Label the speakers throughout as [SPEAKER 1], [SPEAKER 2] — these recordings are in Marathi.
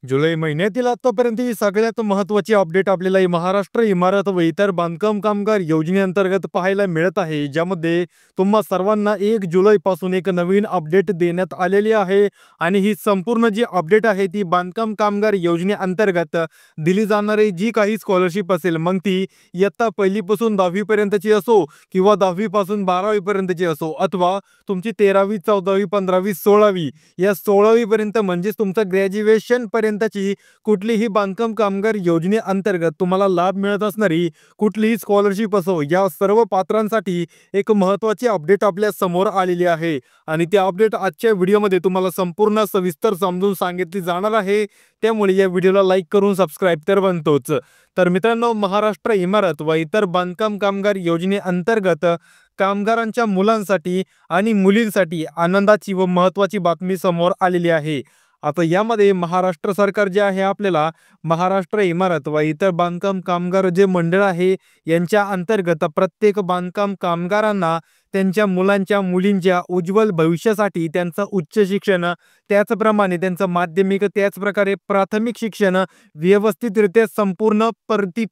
[SPEAKER 1] जुलै महिन्यातील आतापर्यंतची सगळ्यात महत्त्वाची अपडेट आपल्याला ही महाराष्ट्र इमारत व इतर बांधकाम कामगार योजनेअंतर्गत पाहायला मिळत आहे, ज्यामध्ये तुम्हा सर्वांना 1 जुलैपासून एक नवीन अपडेट देण्यात आलेली आहे. आणि ही संपूर्ण जी अपडेट आहे ती बांधकाम कामगार योजनेअंतर्गत दिली जाणारी जी काही स्कॉलरशिप असेल, मग ती इयत्ता 1ली पासून 10वी पर्यंतची असो किंवा 10वी पासून 12वी पर्यंतची असो, अथवा तुमची 13वी 14वी 15वी 16वी या 16वी पर्यंत म्हणजेच तुमचं ग्रॅज्युएशन पर्यंतची कुठलीही बांधकाम कामगार योजनेअंतर्गत तुम्हाला लाभ मिळत असणारी कुठलीही स्कॉलरशिप असो, या सर्व पात्रांसाठी एक महत्त्वाची अपडेट आपल्या समोर आलेली आहे. आणि त्या अपडेट आजच्या व्हिडिओमध्ये तुम्हाला संपूर्ण सविस्तर समजून सांगितली जाणार आहे. त्यामुळे या व्हिडिओला लाईक करून सबस्क्राईब तर बनतोच. तर मित्रांनो, महाराष्ट्र इमारत व इतर बांधकाम कामगार योजनेअंतर्गत कामगारांच्या मुलांसाठी आणि मुलींसाठी आनंदाची व महत्त्वाची बातमी समोर आलेली आहे. आता यामध्ये महाराष्ट्र सरकार जे आहे आपल्याला महाराष्ट्र इमारत व इतर बांधकाम कामगार जे मंडळ आहे यांच्या अंतर्गत प्रत्येक बांधकाम कामगारांना त्यांच्या मुलांच्या मुलींच्या उज्ज्वल भविष्यासाठी त्यांचं उच्च शिक्षण, त्याचप्रमाणे त्यांचं माध्यमिक, त्याचप्रकारे प्राथमिक शिक्षण व्यवस्थितरित्या संपूर्ण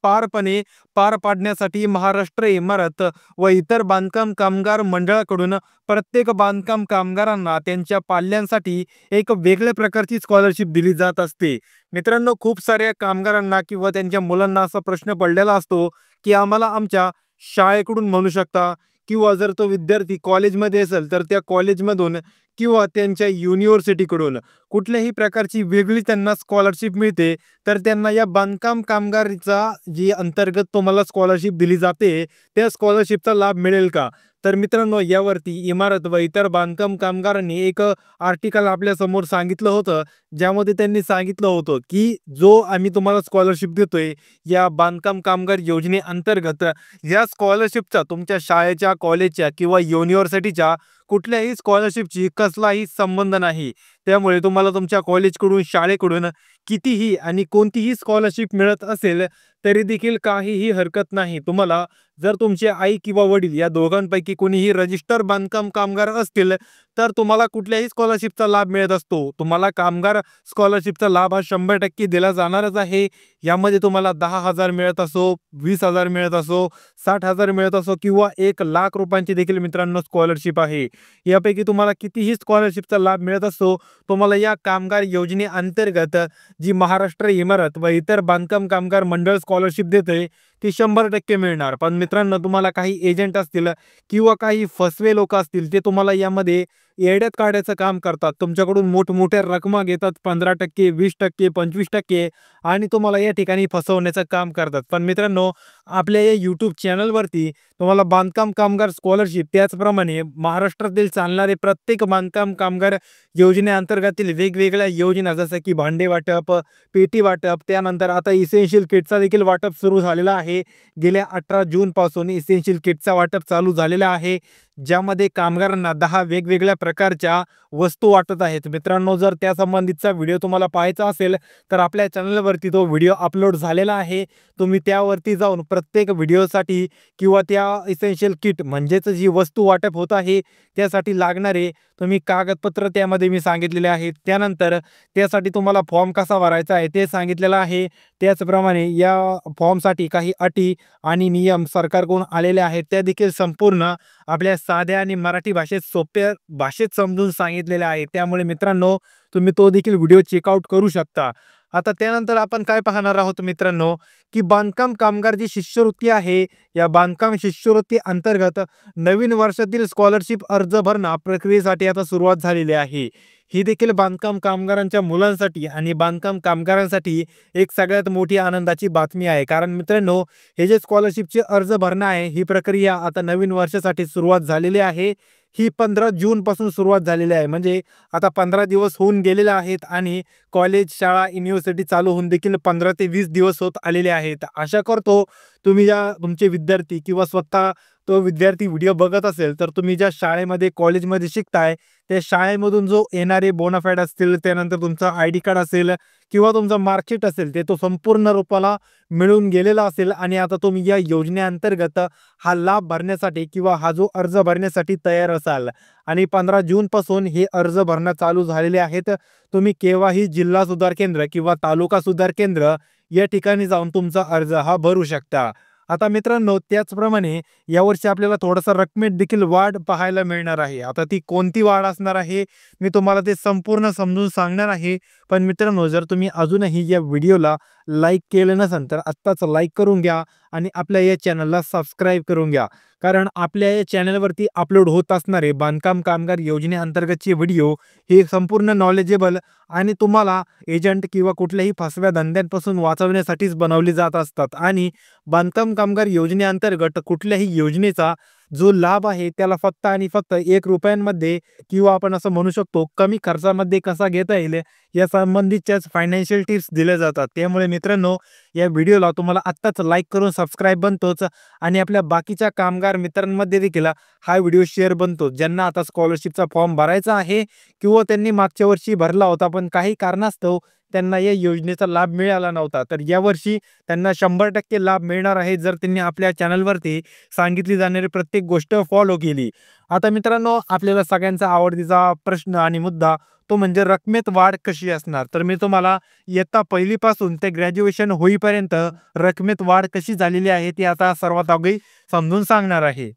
[SPEAKER 1] पारपणे पार पाडण्यासाठी महाराष्ट्र इमारत व इतर बांधकाम कामगार मंडळाकडून प्रत्येक बांधकाम कामगारांना त्यांच्या पाल्यांसाठी एक वेगळ्या प्रकारची स्कॉलरशिप दिली जात असते. मित्रांनो, खूप साऱ्या कामगारांना किंवा त्यांच्या मुलांना असा प्रश्न पडलेला असतो की आम्हाला आमच्या शाळेकडून म्हणू शकता, किंवा जर तो विद्यार्थी कॉलेजमध्ये असेल तर त्या कॉलेजमधून किंवा त्यांच्या युनिव्हर्सिटीकडून कुठल्याही प्रकारची वेगळी त्यांना स्कॉलरशिप मिळते, तर त्यांना या बांधकाम कामगारीचा जी अंतर्गत तुम्हाला स्कॉलरशिप दिली जाते त्या स्कॉलरशिपचा लाभ मिळेल का? तर मित्रांनो, यावरती इमारत व इतर बांधकाम कामगारांनी एक आर्टिकल आपल्या समोर सांगितलं होतं, ज्यामध्ये त्यांनी सांगितलं होतं की जो आम्ही तुम्हाला स्कॉलरशिप देतोय या बांधकाम कामगार योजनेअंतर्गत, या स्कॉलरशिपचा तुमच्या शाळेच्या, कॉलेजच्या किंवा युनिव्हर्सिटीच्या कुठल्याही स्कॉलरशिपची कसलाही संबंध नाही. त्यामुळे तुम्हाला तुमच्या कॉलेजकडून, शाळेकडून कितीही आणि कोणतीही स्कॉलरशिप मिळत असेल तरी देखील काहीही हरकत नाही. तुम्हाला जर तुमचे आई किंवा वडील या दोघांपैकी कोणीही रजिस्टर बांधकाम कामगार असतील तर तुम्हाला कुठल्याही स्कॉलरशिपचा लाभ मिळत असतो. तुम्हाला कामगार स्कॉलरशिपचा लाभ हा 100% दिला जाणारच आहे. यामध्ये तुम्हाला 10,000 मिळत असो, 20,000 मिळत असो, 60,000 मिळत असो किंवा 1,00,000 रुपयांची देखील मित्रांनो स्कॉलरशिप आहे. यापैकी तुम्हाला कितीही स्कॉलरशिपचा लाभ मिळत असो, तुम्हाला या कामगार योजनेअंतर्गत जी महाराष्ट्र इमारत व इतर बांधकाम कामगार मंडळ स्कॉलरशिप देते ती 100% मिळणार. पण मित्रांनो, तुम्हाला काही एजंट असतील किंवा काही फसवे लोक असतील, ते तुम्हाला यामध्ये येड्यात काढायचं काम करतात. तुमच्याकडून मोठमोठ्या रकमा घेतात, 15%, 20%, 25%, आणि तुम्हाला या ठिकाणी फसवण्याचं काम करतात. पण मित्रांनो, आपल्या या यूट्यूब चॅनलवरती तुम्हाला बांधकाम कामगार स्कॉलरशिप, त्याचप्रमाणे महाराष्ट्रातील चालणारे प्रत्येक बांधकाम कामगार योजनेअंतर्गतील वेगवेगळ्या योजना, जसं की भांडे वाटप, पेटी वाटप, त्यानंतर आता इसेन्शियल किटचा देखील वाटप सुरू झालेला आहे. गेल्या 18 जून पासून इसेन्शियल किटचा वाटप चालू झालेला आहे, ज्यामध्ये कामगारांना 10 वेगवेगळ्या प्रकारच्या वस्तू वाटत आहेत. मित्रांनो, जर त्या संबंधितचा व्हिडिओ तुम्हाला पाहायचा असेल तर आपल्या चॅनलवरती तो व्हिडिओ अपलोड झालेला आहे. तुम्ही त्यावरती जाऊन प्रत्येक व्हिडिओसाठी किंवा त्या इसेन्शियल किट म्हणजेच जी वस्तू वाटप होत आहे त्यासाठी लागणारे तुम्ही कागदपत्र त्यामध्ये मी सांगितलेले आहेत. त्यानंतर त्यासाठी तुम्हाला फॉर्म कसा भरायचा आहे ते सांगितलेलं आहे. त्याचप्रमाणे या फॉर्मसाठी काही अटी आणि नियम सरकारकडून आलेले आहेत, त्या देखील संपूर्ण आपल्या साध्या आणि मराठी भाषेत, सोप्या भाषेत समजून सांगितलेले आहे. त्यामुळे मित्रांनो, तुम्ही तो देखील व्हिडिओ चेकआउट करू शकता. आता त्यानंतर आपण काय पाहणार आहोत मित्रांनो, की बांधकाम कामगार जी शिष्यवृत्ती आहे, या बांधकाम शिष्यवृत्ती अंतर्गत नवीन वर्षातील स्कॉलरशिप अर्ज भरणा प्रक्रियेसाठी आता सुरुवात झालेली आहे. ही देखील बांधकाम कामगारांच्या मुलांसाठी आणि बांधकाम कामगारांसाठी एक सगळ्यात मोठी आनंदाची बातमी आहे. कारण मित्रांनो, हे जे स्कॉलरशिपचे अर्ज भरणा आहे, ही प्रक्रिया आता नवीन वर्षासाठी सुरुवात झालेली आहे. ही 15 जून पासून सुरुवात झालेली आहे. म्हणजे आता 15 दिवस होऊन गेलेले आहेत आणि कॉलेज, शाळा, युनिव्हर्सिटी चालू होऊन देखील 15 ते 20 दिवस होत आलेले आहेत. आशा करतो तुम्ही या तुमचे विद्यार्थी किंवा स्वतः तो विद्यार्थी व्हिडिओ बघत असेल, तर तुम्ही ज्या शाळेमध्ये, कॉलेजमध्ये शिकताय, त्या शाळेमधून जो येणारे बोनाफाईड असतील, त्यानंतर तुमचा आयडी कार्ड असेल किंवा तुमचं मार्कशीट असेल, ते तो संपूर्ण रूपाला मिळून गेलेला असेल आणि आता तुम्ही या योजनेअंतर्गत हा लाभ भरण्यासाठी किंवा हा जो अर्ज भरण्यासाठी तयार असाल आणि 15 जूनपासून हे अर्ज भरणं चालू झालेले आहेत. तुम्ही केव्हाही जिल्हा सुधार केंद्र किंवा तालुका सुधार केंद्र या ठिकाणी जाऊन तुमचा अर्ज हा भरू शकता. आता मित्रांनो, त्याचप्रमाणे यावर्षी आपल्याला थोडासा रकमेत देखील वाढ पाहायला मिळणार आहे. आता ती कोणती वाढ असणार आहे, मी तुम्हाला ते संपूर्ण समजून सांगणार आहे. पण मित्रांनो, जर तुम्ही अजूनही या व्हिडिओला लाईक केलं नसेल, तर आत्ताच लाईक करून घ्या आणि आपल्या या चॅनलला सबस्क्राईब करून घ्या. कारण आपल्या या चॅनलवरती अपलोड होत असणारे बांधकाम कामगार योजनेअंतर्गतचे व्हिडिओ हे संपूर्ण नॉलेजेबल आणि तुम्हाला एजंट किंवा कुठल्याही फसव्या धंद्यांपासून वाचवण्यासाठीच बनवले जात असतात. आणि बांधकाम कामगार योजनेअंतर्गत कुठल्याही योजनेचा जो लाभ आहे त्याला फक्त आणि फक्त ₹1 किंवा आपण असं म्हणू शकतो कमी खर्चामध्ये कसा घेता येईल या संबंधीच्याच फायनान्शियल टिप्स दिल्या जातात. त्यामुळे मित्रांनो, या व्हिडिओला तुम्हाला आत्ताच लाईक करून सबस्क्राईब बनतोच आणि आपल्या बाकीच्या कामगार मित्रांमध्ये देखील हा व्हिडिओ शेअर बनतो, ज्यांना आता स्कॉलरशिपचा फॉर्म भरायचा आहे किंवा त्यांनी मागच्या वर्षी भरला होता पण काही कारणास्तव त्यांना या योजनेचा लाभ मिळाला नव्हता. तर यावर्षी त्यांना 100% लाभ मिळणार आहे, जर त्यांनी आपल्या चॅनलवरती सांगितली जाणारी प्रत्येक गोष्ट फॉलो केली. आता मित्रांनो, आपल्याला सगळ्यांचा आवडतीचा प्रश्न आणि मुद्दा तो म्हणजे रकमेत वाढ कशी असणार. तर मी तुम्हाला इयत्ता 1ली पासून ते ग्रॅज्युएशन होईपर्यंत रकमेत वाढ कशी झालेली आहे ती आता सर्वात अगोदर समजून सांगणार आहे.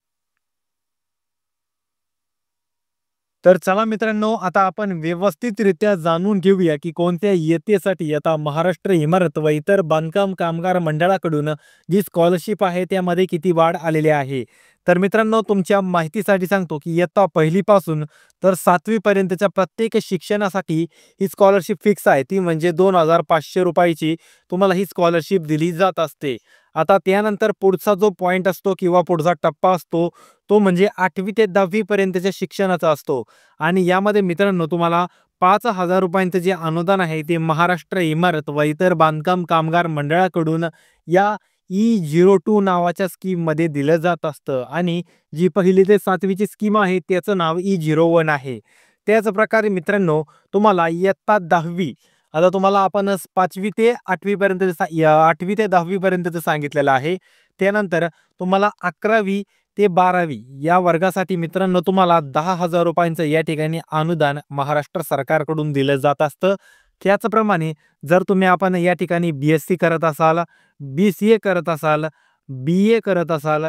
[SPEAKER 1] तर चला मित्रांनो, आता आपण व्यवस्थितरित्या जाणून घेऊया की कोणत्या इयत्तेसाठी आता महाराष्ट्र इमारत व इतर बांधकाम कामगार मंडळाकडून जी स्कॉलरशिप आहे त्यामध्ये किती वाढ आलेली आहे. तर मित्रांनो, तुमच्या माहितीसाठी सांगतो की इयत्ता 1ली पासून तर 7वी पर्यंतच्या प्रत्येक शिक्षणासाठी ही स्कॉलरशिप फिक्स आहे. ती म्हणजे ₹2500 तुम्हाला ही स्कॉलरशिप दिली जात असते. आता त्यानंतर पुढचा जो पॉइंट असतो किंवा पुढचा टप्पा असतो तो म्हणजे 8वी ते 10वी पर्यंतच्या शिक्षणाचा असतो. आणि यामध्ये मित्रांनो, तुम्हाला ₹5000 जे अनुदान आहे ते महाराष्ट्र इमारत व इतर बांधकाम कामगार मंडळाकडून या E02 नावाच्या स्कीममध्ये दिलं जात असतं. आणि जी 1ली ते 7वीची स्कीम आहे त्याचं नाव E01 आहे. त्याच प्रकारे मित्रांनो, तुम्हाला इयत्ता 10वी, आता तुम्हाला आपण 5वी ते 8वी पर्यंत 8वी ते 10वी पर्यंतचं सांगितलेलं आहे. त्यानंतर तुम्हाला 11वी ते 12वी या वर्गासाठी मित्रांनो तुम्हाला ₹10,000 या ठिकाणी अनुदान महाराष्ट्र सरकारकडून दिलं जात असतं. त्याचप्रमाणे जर तुम्ही आपण या ठिकाणी BSc करत असाल, BCA करत असाल, BA करत असाल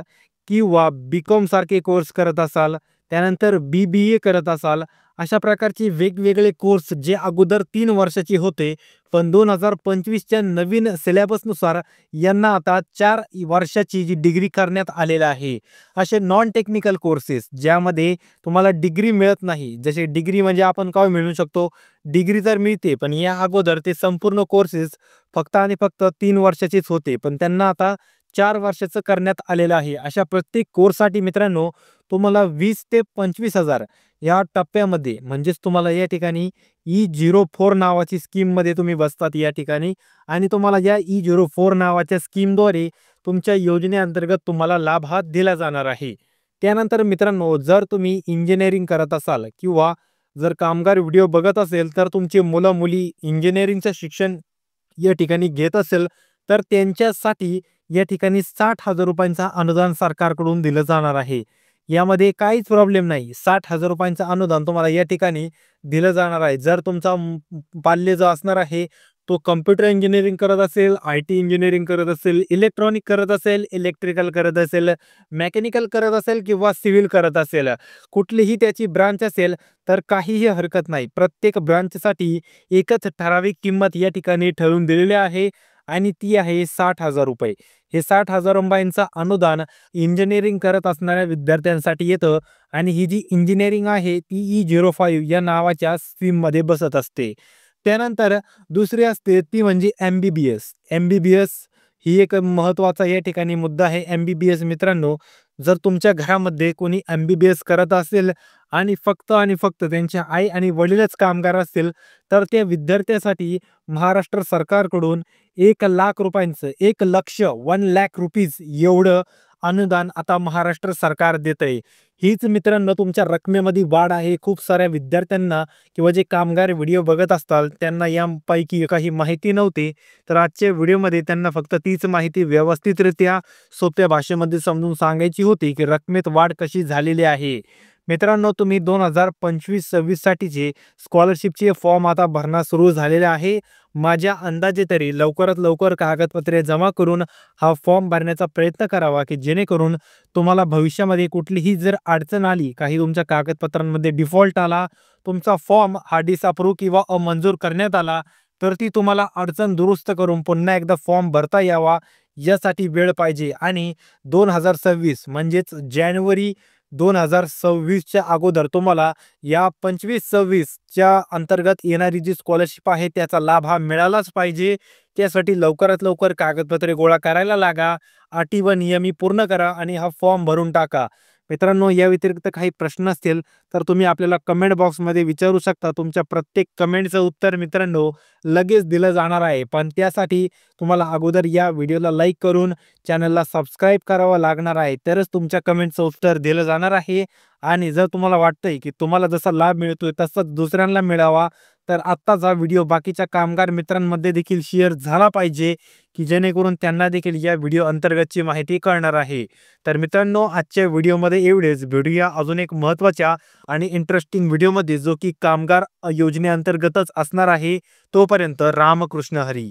[SPEAKER 1] किंवा BCom सारखे कोर्स करत असाल, त्यानंतर BBA करत असाल, अशा प्रकारचे वेगवेगळे कोर्स जे अगोदर 3 वर्षाचे होते, पण 2025च्या नवीन सिलेबसनुसार यांना आता 4 वर्षाची जी डिग्री करण्यात आलेला आहे. असे नॉन टेक्निकल कोर्सेस ज्यामध्ये तुम्हाला डिग्री मिळत नाही, जसे डिग्री म्हणजे आपण काय मिळू शकतो, डिग्री तर मिळते पण या अगोदर ते संपूर्ण कोर्सेस फक्त आणि फक्त 3 वर्षाचेच होते, पण त्यांना आता 4 वर्षाचं करण्यात आलेलं आहे. अशा प्रत्येक कोर्ससाठी मित्रांनो तुम्हाला 20 ते 25,000 या टप्प्यामध्ये म्हणजेच तुम्हाला या ठिकाणी E04 नावाची स्कीममध्ये तुम्ही बसतात या ठिकाणी आणि तुम्हाला या E04 नावाच्या स्कीमद्वारे तुमच्या योजनेअंतर्गत तुम्हाला लाभ हा दिला जाणार आहे. त्यानंतर मित्रांनो, जर तुम्ही इंजिनिअरिंग करत असाल किंवा जर कामगार व्हिडिओ बघत असेल तर तुमची मुलं मुली इंजिनिअरिंगचं शिक्षण या ठिकाणी घेत असेल तर त्यांच्यासाठी या ठिकाणी ₹60,000 अनुदान सरकारकडून दिलं जाणार आहे. यामध्ये काहीच प्रॉब्लेम नाही. ₹60,000 अनुदान तुम्हाला या ठिकाणी दिलं जाणार आहे. जर तुमचा बाल्य जो असणार आहे तो कॉम्प्युटर इंजिनिअरिंग करत असेल, IT इंजिनिअरिंग करत असेल, इलेक्ट्रॉनिक करत असेल, इलेक्ट्रिकल करत असेल, मेकॅनिकल करत असेल किंवा सिव्हिल करत असेल, कुठलीही त्याची ब्रांच असेल तर काहीही हरकत नाही. प्रत्येक ब्रांचसाठी एकच ठराविक किंमत या ठिकाणी ठरवून दिलेली आहे आणि ती आहे ₹60,000. हे ₹60,000 अनुदान इंजिनिअरिंग करत असणाऱ्या विद्यार्थ्यांसाठी येतं आणि ही जी इंजिनिअरिंग आहे ती E05 या नावाच्या स्ट्रीममध्ये बसत असते. त्यानंतर दुसरी असते ती म्हणजे MBBS ही एक महत्त्वाचा या ठिकाणी मुद्दा आहे. MBBS मित्रांनो, जर तुमच्या घरामध्ये कोणी MBBS करत असेल आणि फक्त त्यांच्या आई आणि वडीलच कामगार असतील तर त्या विद्यार्थ्यासाठी महाराष्ट्र सरकारकडून ₹1,00,000 ₹1,00,000 ₹1,00,000 एवढं अनुदान आता महाराष्ट्र सरकार देतंय. हीच मित्रांनो तुमच्या रकमेमध्ये वाढ आहे. खूप साऱ्या विद्यार्थ्यांना किंवा जे कामगार व्हिडिओ बघत असतात त्यांना यापैकी काही माहिती नव्हती. तर आजच्या व्हिडिओमध्ये त्यांना फक्त तीच माहिती व्यवस्थितरित्या सोप्या भाषेमध्ये समजून सांगायची होती, की रकमेत वाढ कशी झालेली आहे. मित्रांनो, तुम्ही 2025-26 साठीचे स्कॉलरशिपचे फॉर्म आता भरणा सुरू झालेले आहे. माझ्या अंदाजे तरी लवकरात लवकर कागदपत्रे जमा करून हा फॉर्म भरण्याचा प्रयत्न करावा, की जेणेकरून तुम्हाला भविष्यामध्ये कुठलीही जर अडचण आली, काही तुमच्या कागदपत्रांमध्ये डिफॉल्ट आला, तुमचा फॉर्म हा डिसअप्रूव्ह किंवा अमंजूर करण्यात आला, तर ती तुम्हाला अडचण दुरुस्त करून पुन्हा एकदा फॉर्म भरता यावा यासाठी वेळ पाहिजे. आणि 2026 म्हणजेच जानेवारी 2026च्या अगोदर तुम्हाला या 25-26 च्या अंतर्गत येणारी जी स्कॉलरशिप आहे त्याचा लाभ हा मिळालाच पाहिजे. त्यासाठी लवकरात लवकर कागदपत्रे गोळा करायला लागा, अटी व नियमी पूर्ण करा आणि हा फॉर्म भरून टाका. मित्रांनो, या व्यतिरिक्त काही प्रश्न असतील तर तुम्ही आपल्याला कमेंट बॉक्समध्ये विचारू शकता. तुमच्या प्रत्येक कमेंटचं उत्तर मित्रांनो लगेच दिलं जाणार आहे. पण त्यासाठी तुम्हाला अगोदर या व्हिडिओला लाईक करून चॅनलला सबस्क्राईब करावं लागणार आहे. तरच तुमच्या कमेंटचं उत्तर दिलं जाणार आहे. आणि जर तुम्हाला वाटतंय की तुम्हाला जसा लाभ मिळतोय तसाच दुसऱ्यांना मिळावा, तर आत्ताच हा व्हिडिओ बाकीच्या कामगार मित्रांमध्ये देखील शेअर झाला पाहिजे, की जेणेकरून त्यांना देखील या व्हिडिओ अंतर्गतची माहिती कळणार आहे. तर मित्रांनो, आजच्या व्हिडिओमध्ये एवढेच. भेटूया अजून एक महत्त्वाच्या आणि इंटरेस्टिंग व्हिडिओमध्ये, जो की कामगार योजनेअंतर्गतच असणार आहे. तोपर्यंत रामकृष्ण हरी.